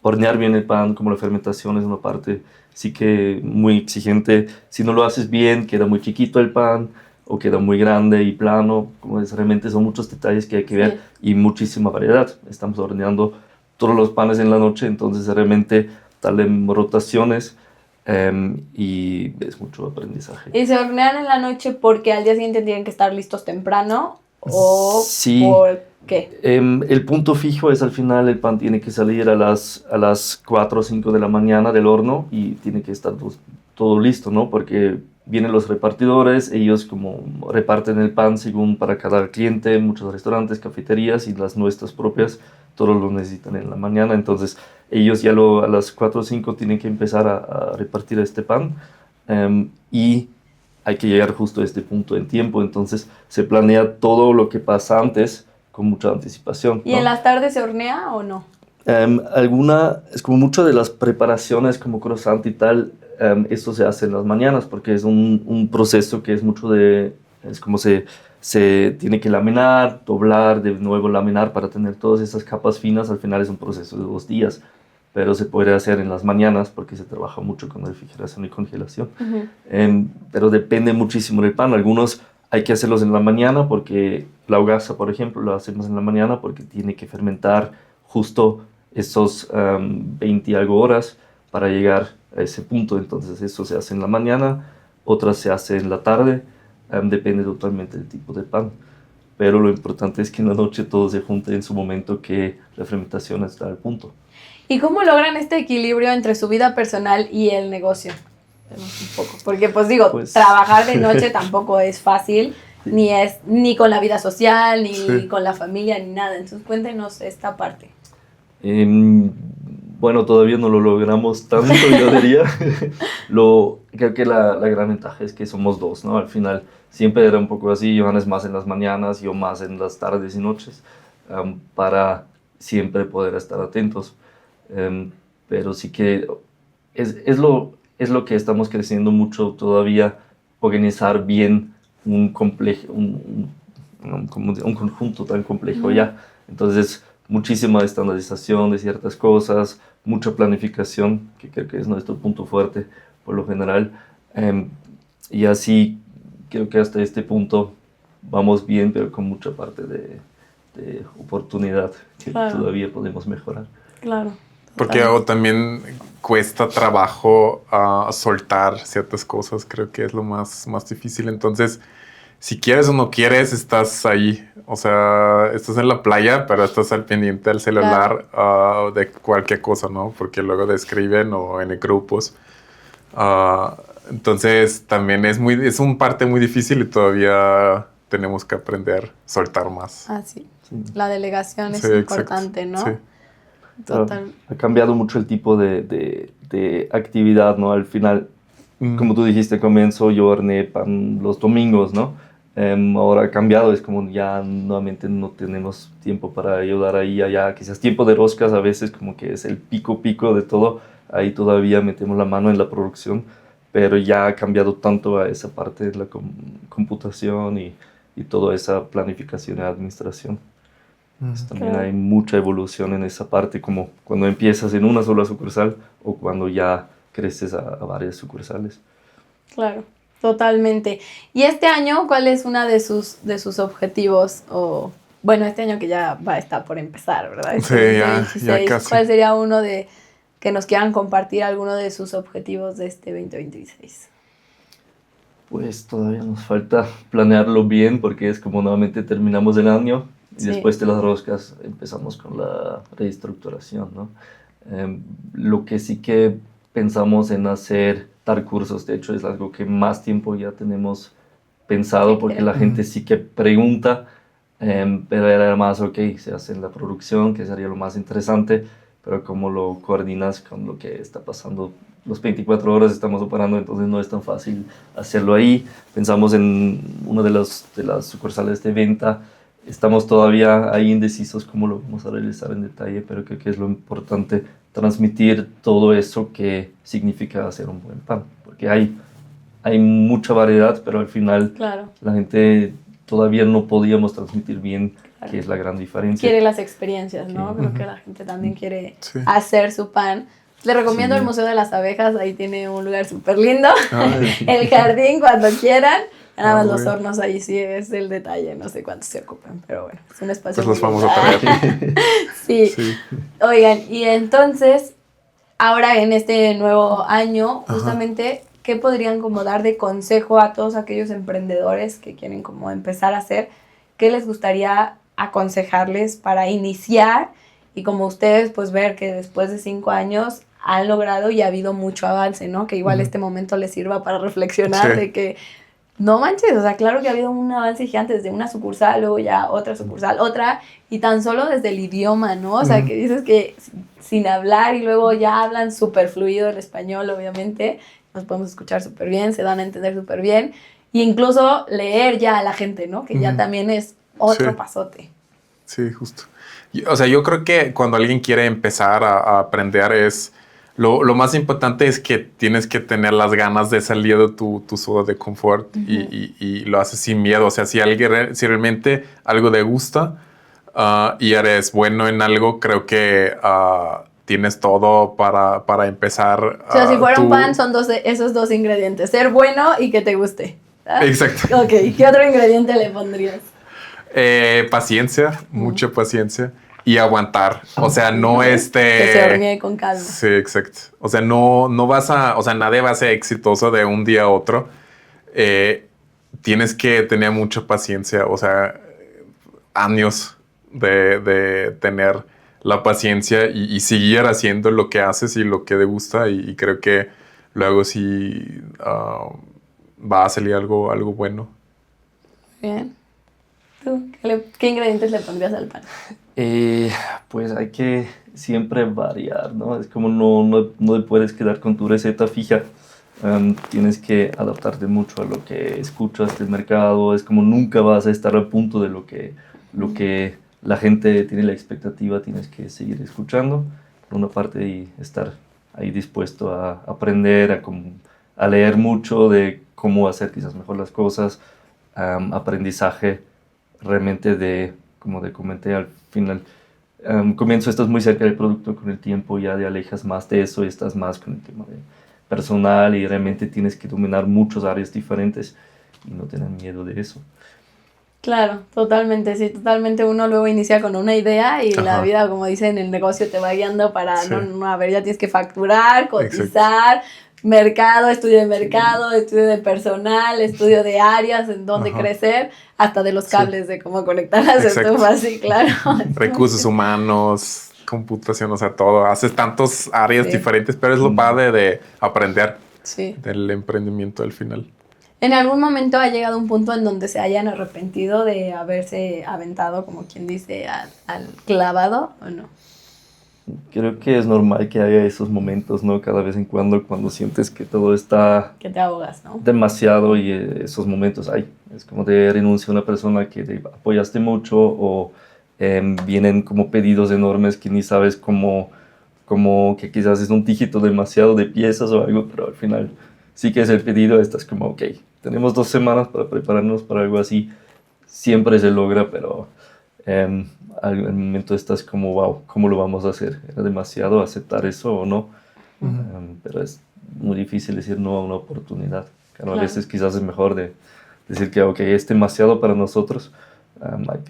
hornear bien el pan, como la fermentación es una parte sí que muy exigente. Si no lo haces bien, queda muy chiquito el pan o queda muy grande y plano. Como es, realmente son muchos detalles que hay que ver y muchísima variedad. Estamos horneando todos los panes en la noche, entonces realmente darle rotaciones y es mucho aprendizaje. ¿Y se hornean en la noche porque al día siguiente tienen que estar listos temprano o sí. por qué? El punto fijo es al final el pan tiene que salir a las 4 o 5 de la mañana del horno y tiene que estar todo listo, ¿no? Porque vienen los repartidores, ellos como reparten el pan según para cada cliente, muchos restaurantes, cafeterías y las nuestras propias, todos lo necesitan en la mañana, entonces ellos ya a las 4 o 5 tienen que empezar a repartir este pan y hay que llegar justo a este punto en tiempo, entonces se planea todo lo que pasa antes con mucha anticipación. ¿Y ¿no? en las tardes se hornea o no? Es como muchas de las preparaciones como croissant y tal, esto se hace en las mañanas porque es un proceso que es mucho es como se tiene que laminar, doblar, de nuevo laminar para tener todas esas capas finas. Al final es un proceso de 2 días, pero se puede hacer en las mañanas porque se trabaja mucho con refrigeración y congelación. Pero depende muchísimo del pan. Algunos hay que hacerlos en la mañana porque la hogaza, por ejemplo, la hacemos en la mañana porque tiene que fermentar justo esos 20 y algo horas para llegar a ese punto. Entonces eso se hace en la mañana, otras se hace en la tarde, depende totalmente del tipo de pan. Pero lo importante es que en la noche todo se junte en su momento que la fermentación está al punto. ¿Y cómo logran este equilibrio entre su vida personal y el negocio? Un poco, porque pues trabajar de noche tampoco es fácil, ni con la vida social, ni con la familia, ni nada. Entonces cuéntenos esta parte. Bueno, todavía no lo logramos tanto, yo diría. Creo que la gran ventaja es que somos dos, ¿no? Al final siempre era un poco así, Johannes más en las mañanas, yo más en las tardes y noches, para siempre poder estar atentos. Pero sí que es lo que estamos creciendo mucho todavía, organizar bien un conjunto tan complejo ya. Entonces, muchísima estandarización de ciertas cosas, mucha planificación, que creo que es nuestro punto fuerte por lo general. Y así creo que hasta este punto vamos bien, pero con mucha parte de oportunidad que todavía podemos mejorar. Claro. Porque también cuesta trabajo soltar ciertas cosas, creo que es lo más difícil. Entonces, si quieres o no quieres, estás ahí. O sea, estás en la playa, pero estás al pendiente del celular de cualquier cosa, ¿no? Porque luego te escriben o en grupos. Entonces, también es un parte muy difícil y todavía tenemos que aprender a soltar más. Sí. La delegación es importante, ¿no? Sí. Total. Ha cambiado mucho el tipo de actividad, ¿no? Al final, como tú dijiste al comienzo, yo horneé pan los domingos, ¿no? Ahora ha cambiado, es como ya nuevamente no tenemos tiempo para ayudar ahí y allá, quizás tiempo de roscas a veces como que es el pico de todo, ahí todavía metemos la mano en la producción, pero ya ha cambiado tanto a esa parte de la computación y toda esa planificación y administración. Pues también Claro. hay mucha evolución en esa parte, como cuando empiezas en una sola sucursal o cuando ya creces a varias sucursales. Claro, totalmente. ¿Y este año cuál es una de sus objetivos? O, bueno, este año que ya va a estar por empezar, ¿verdad? Sí, Este ya 2026. casi. ¿Cuál sería uno de que nos quieran compartir alguno de sus objetivos de este 2026? Pues todavía nos falta planearlo bien porque es como nuevamente terminamos el año y Sí. después de las roscas empezamos con la reestructuración, ¿no? Lo que sí que pensamos en hacer, dar cursos, de hecho es algo que más tiempo ya tenemos pensado ¿Qué porque quieren? la gente sí que pregunta, pero era más, ok, se hace en la producción, que sería lo más interesante, pero cómo lo coordinas con lo que está pasando. Los 24 horas estamos operando, entonces no es tan fácil hacerlo ahí. Pensamos en una de las sucursales de venta. Estamos todavía ahí indecisos cómo lo vamos a realizar en detalle, pero creo que es lo importante, transmitir todo eso que significa hacer un buen pan, porque hay mucha variedad, pero al final Claro, la gente todavía no podíamos transmitir bien Claro. qué es la gran diferencia. quiere las experiencias, ¿no? Sí. Creo que la gente también quiere Sí. hacer su pan. Le recomiendo Sí. el Museo de las Abejas, ahí tiene un lugar súper lindo. Ay, El jardín cuando quieran. Nada más muy los bien. hornos ahí sí es el detalle, no sé cuántos se ocupan, pero bueno, es un espacio Pues los muy vamos a lindo. traer. Sí. Sí. Oigan, y entonces, ahora en este nuevo año, justamente, ¿qué podrían como dar de consejo a todos aquellos emprendedores que quieren como empezar a hacer? ¿Qué les gustaría aconsejarles para iniciar? Y como ustedes, pues ver que después de 5 años han logrado y ha habido mucho avance, ¿no? Que igual este momento les sirva para reflexionar Sí. de que no manches, o sea, claro que ha habido un avance gigante desde una sucursal, luego ya otra sucursal, otra, y tan solo desde el idioma, ¿no? O sea, que dices que sin hablar y luego ya hablan súper fluido el español, obviamente, nos podemos escuchar súper bien, se dan a entender súper bien, e incluso leer ya a la gente, ¿no? Que ya también es otro Sí. pasote. Sí, justo. O sea, yo creo que cuando alguien quiere empezar a aprender es... Lo más importante es que tienes que tener las ganas de salir de tu zona de confort y lo haces sin miedo. O sea, si realmente algo te gusta y eres bueno en algo, creo que tienes todo para empezar. O sea, si fuera un tú- pan, son esos dos ingredientes, ser bueno y que te guste. ¿Ah? Exacto. Ok, ¿qué otro ingrediente le pondrías? Paciencia, mucha paciencia y aguantar. O sea, no Que se hornee con calma. Sí, exacto. O sea, no vas a, o sea, nadie va a ser exitoso de un día a otro. Tienes que tener mucha paciencia, o sea, años de tener la paciencia y seguir haciendo lo que haces y lo que te gusta y creo que luego sí va a salir algo bueno. Bien. ¿Tú qué ingredientes le pondrías al pan? Pues hay que siempre variar, ¿no? Es como no te puedes quedar con tu receta fija. Tienes que adaptarte mucho a lo que escuchas del mercado. Es como nunca vas a estar a punto de lo que la gente tiene la expectativa. Tienes que seguir escuchando, por una parte, y estar ahí dispuesto a aprender, a leer mucho de cómo hacer quizás mejor las cosas. Aprendizaje realmente como te comenté al final, comienzo estás muy cerca del producto, con el tiempo ya te alejas más de eso y estás más con el tema de personal y realmente tienes que dominar muchas áreas diferentes y no tener miedo de eso. Claro, totalmente, sí, totalmente. Uno luego inicia con una idea y la vida, como dicen, el negocio te va guiando para, Sí. a ver, ya tienes que facturar, cotizar, mercado, estudio de mercado, estudio de personal, estudio de áreas en donde crecer, hasta de los cables de cómo conectar las estufas, sí, claro. Recursos humanos, computación, o sea, todo. Haces tantas áreas diferentes, pero es lo padre de aprender del emprendimiento al final. ¿En algún momento ha llegado un punto en donde se hayan arrepentido de haberse aventado, como quien dice, al clavado o no? Creo que es normal que haya esos momentos, ¿no? Cada vez en cuando sientes que todo está... Que te ahogas, ¿no? Demasiado y esos momentos hay. Es como de renuncia a una persona que te apoyaste mucho o vienen como pedidos enormes que ni sabes cómo que quizás es un dígito demasiado de piezas o algo, pero al final sí que es el pedido, estás como, ok, tenemos 2 semanas para prepararnos para algo así. Siempre se logra, pero Al momento estás como, wow, ¿cómo lo vamos a hacer? ¿Era demasiado aceptar eso o no? Pero es muy difícil decir no a una oportunidad. Claro, a veces quizás es mejor de decir que ok, es demasiado para nosotros.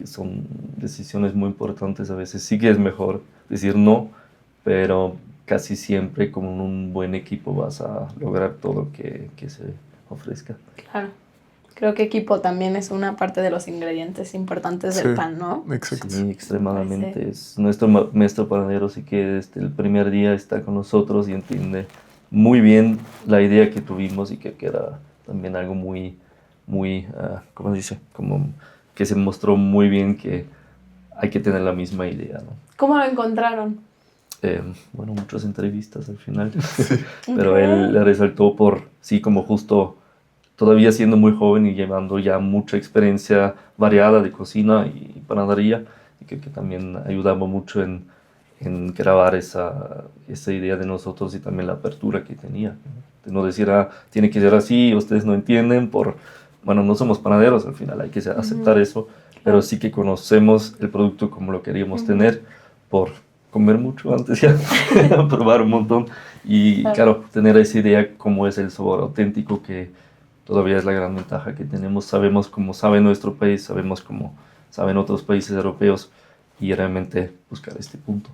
Son decisiones muy importantes. A veces sí que es mejor decir no, pero casi siempre con un buen equipo vas a lograr todo que se ofrezca. Claro. Creo que equipo también es una parte de los ingredientes importantes del pan, ¿no? Exacto. Sí, extremadamente. Es nuestro maestro panadero, sí que desde el primer día está con nosotros y entiende muy bien la idea que tuvimos y que era también algo muy, ¿cómo se dice? Como que se mostró muy bien que hay que tener la misma idea, ¿no? ¿Cómo lo encontraron? Bueno, muchas entrevistas al final, pero él le resaltó sí, como justo todavía siendo muy joven y llevando ya mucha experiencia variada de cocina y panadería, y que también ayudaba mucho en grabar esa idea de nosotros y también la apertura que tenía, ¿no? De no decir, tiene que ser así, ustedes no entienden, bueno, no somos panaderos al final, hay que aceptar eso, pero sí que conocemos el producto como lo queríamos tener, por comer mucho antes ya, probar un montón, y claro, tener esa idea como es el sabor auténtico que todavía es la gran ventaja que tenemos. Sabemos cómo sabe nuestro país, sabemos cómo saben otros países europeos y realmente buscar este punto.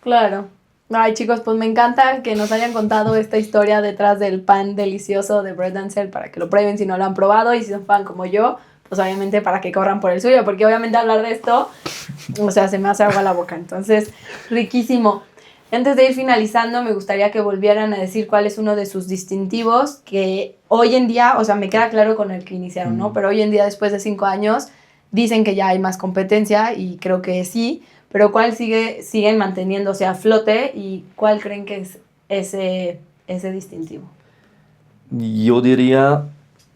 Claro. Ay, chicos, pues me encanta que nos hayan contado esta historia detrás del pan delicioso de Bread and Sell para que lo prueben si no lo han probado y si son fan como yo, pues obviamente para que corran por el suyo, porque obviamente hablar de esto, o sea, se me hace agua la boca. Entonces, riquísimo. Antes de ir finalizando, me gustaría que volvieran a decir cuál es uno de sus distintivos que hoy en día, o sea, me queda claro con el que iniciaron, ¿no? Pero hoy en día, después de 5 años, dicen que ya hay más competencia y creo que sí, pero ¿cuál siguen manteniéndose a flote y cuál creen que es ese distintivo? Yo diría,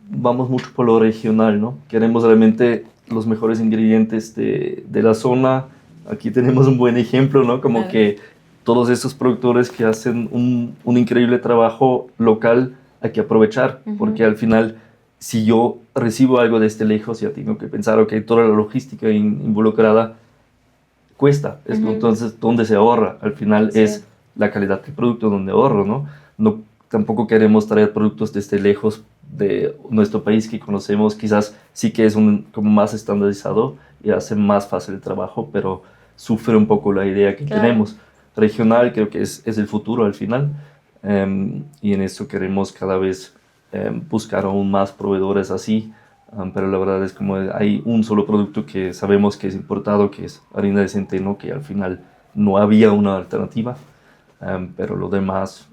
vamos mucho por lo regional, ¿no? Queremos realmente los mejores ingredientes de la zona. Aquí tenemos un buen ejemplo, ¿no? Como que todos esos productores que hacen un increíble trabajo local hay que aprovechar, porque al final, si yo recibo algo desde lejos, ya tengo que pensar, ok, toda la logística involucrada cuesta. Entonces, ¿dónde se ahorra? Al final es la calidad del producto donde ahorro, ¿no? Tampoco queremos traer productos desde lejos de nuestro país que conocemos. Quizás sí que es como más estandarizado y hace más fácil el trabajo, pero sufre un poco la idea que tenemos. Regional creo que es el futuro al final, y en eso queremos cada vez buscar aún más proveedores así, pero la verdad es como hay un solo producto que sabemos que es importado, que es harina de centeno, que al final no había una alternativa, pero lo demás,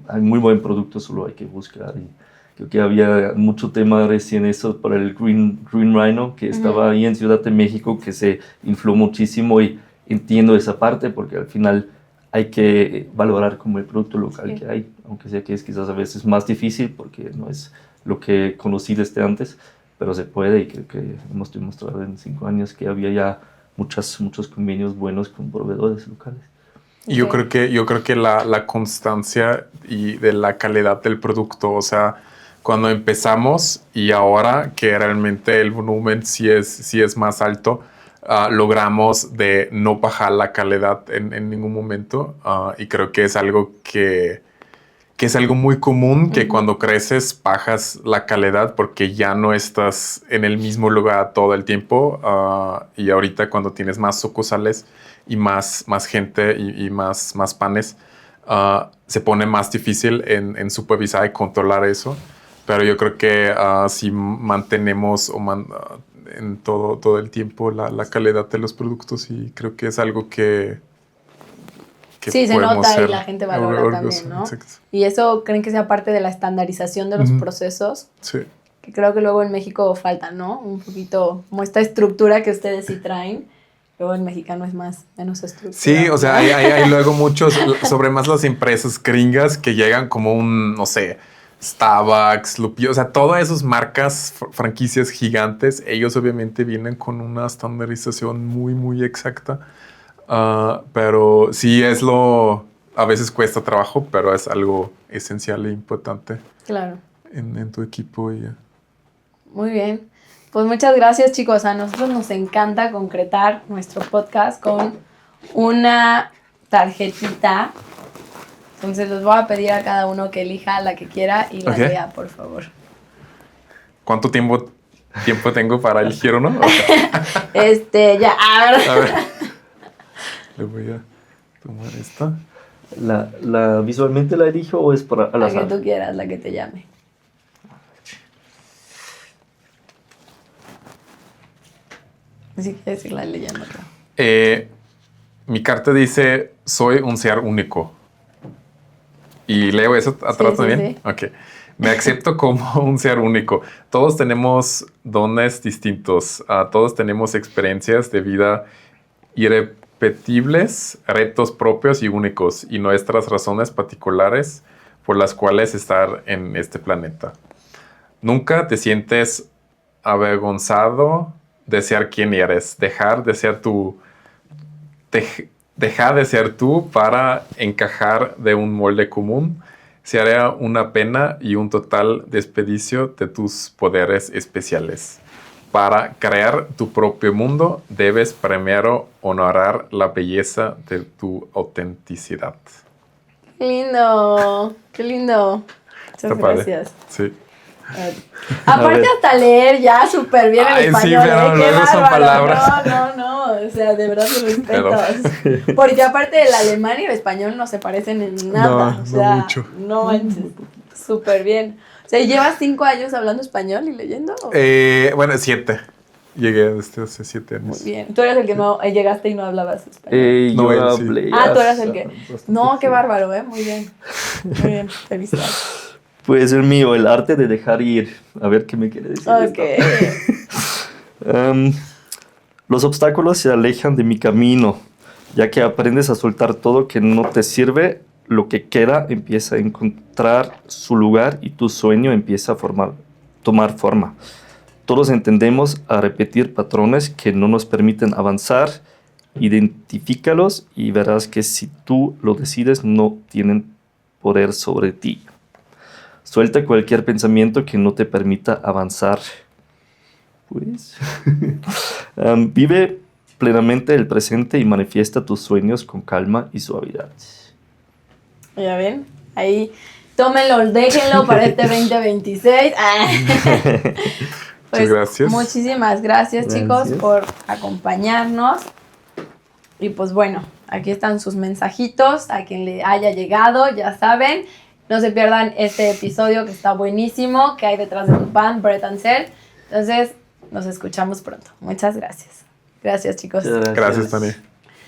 hay muy buen producto, solo hay que buscar. Y creo que había mucho tema recién eso para el Green Rhino, que estaba ahí en Ciudad de México, que se infló muchísimo, y entiendo esa parte porque al final hay que valorar como el producto local que hay, aunque sea que es quizás a veces más difícil porque no es lo que conocí desde antes, pero se puede, y creo que hemos demostrado en 5 años que había ya muchos convenios buenos con proveedores locales. Y yo creo que la constancia y de la calidad del producto, o sea, cuando empezamos y ahora que realmente el volumen sí es más alto, logramos de no bajar la calidad en ningún momento, y creo que es algo que es algo muy común, que cuando creces bajas la calidad porque ya no estás en el mismo lugar todo el tiempo, y ahorita cuando tienes más sucursales y más gente y más panes, se pone más difícil en supervisar y controlar eso. Pero yo creo que si mantenemos en todo el tiempo la calidad de los productos, y creo que es algo que sí, se nota y la gente valora también, ¿no? Exacto. ¿Y eso creen que sea parte de la estandarización de los procesos? Sí. Que creo que luego en México falta, ¿no? Un poquito como esta estructura que ustedes sí traen. Luego el mexicano es menos estructurado. Sí, o sea, hay luego muchos, sobre más las empresas gringas que llegan como no sé, Starbucks, Lupi, o sea, todas esas marcas, franquicias gigantes, ellos obviamente vienen con una estandarización muy, muy exacta. Pero sí a veces cuesta trabajo, pero es algo esencial e importante. Claro. En tu equipo. Muy bien. Pues muchas gracias, chicos. A nosotros nos encanta concretar nuestro podcast con una tarjetita. Entonces les voy a pedir a cada uno que elija la que quiera y la lea, por favor. ¿Cuánto tiempo tengo para elegir uno? Ya, a ver. Le voy a tomar esta. ¿Visualmente la elijo o es para al azar? La que tú quieras, la que te llame. Así que decirla leyendo. Mi carta dice, soy un ser único. ¿Y leo eso atrás también? Sí. Ok. Me acepto como un ser único. Todos tenemos dones distintos. Todos tenemos experiencias de vida irrepetibles, retos propios y únicos, y nuestras razones particulares por las cuales estar en este planeta. Nunca te sientes avergonzado de ser quien eres. Dejar de ser tú para encajar de un molde común sería una pena y un total desperdicio de tus poderes especiales. Para crear tu propio mundo, debes primero honorar la belleza de tu autenticidad. Qué lindo, qué lindo. Muchas gracias. Sí. Aparte hasta leer ya súper bien el español. Sí, pero Qué luego son bárbaro. palabras. No, o sea, de verdad mis respetos. Porque aparte el alemán y el español no se parecen en nada. No, o sea, no mucho. No manches, súper bien. O sea, ¿llevas 5 años hablando español y leyendo? Bueno, 7. Llegué desde hace 7 años. Muy bien. Tú eres el que no llegaste y no hablabas español. Yo No, él sí. hablé. Tú eras el que... bastante No, qué sí. bárbaro, Muy bien. Muy bien, felicidades. Pues el mío, el arte de dejar ir. A ver qué me quiere decir. Ok. Los obstáculos se alejan de mi camino, ya que aprendes a soltar todo que no te sirve, lo que queda empieza a encontrar su lugar y tu sueño empieza a tomar forma. Todos entendemos a repetir patrones que no nos permiten avanzar. Identifícalos y verás que si tú lo decides no tienen poder sobre ti. Suelta cualquier pensamiento que no te permita avanzar. Pues vive plenamente el presente y manifiesta tus sueños con calma y suavidad. Ya ven, ahí tómenlo, déjenlo para este 2026. Pues, Muchas gracias. Muchísimas gracias, chicos, por acompañarnos. Y pues bueno, aquí están sus mensajitos. A quien le haya llegado, ya saben. No se pierdan este episodio que está buenísimo, que hay detrás de tu pan, Bread and Cell. Entonces, nos escuchamos pronto. Muchas gracias. Gracias, chicos. Gracias, Tania.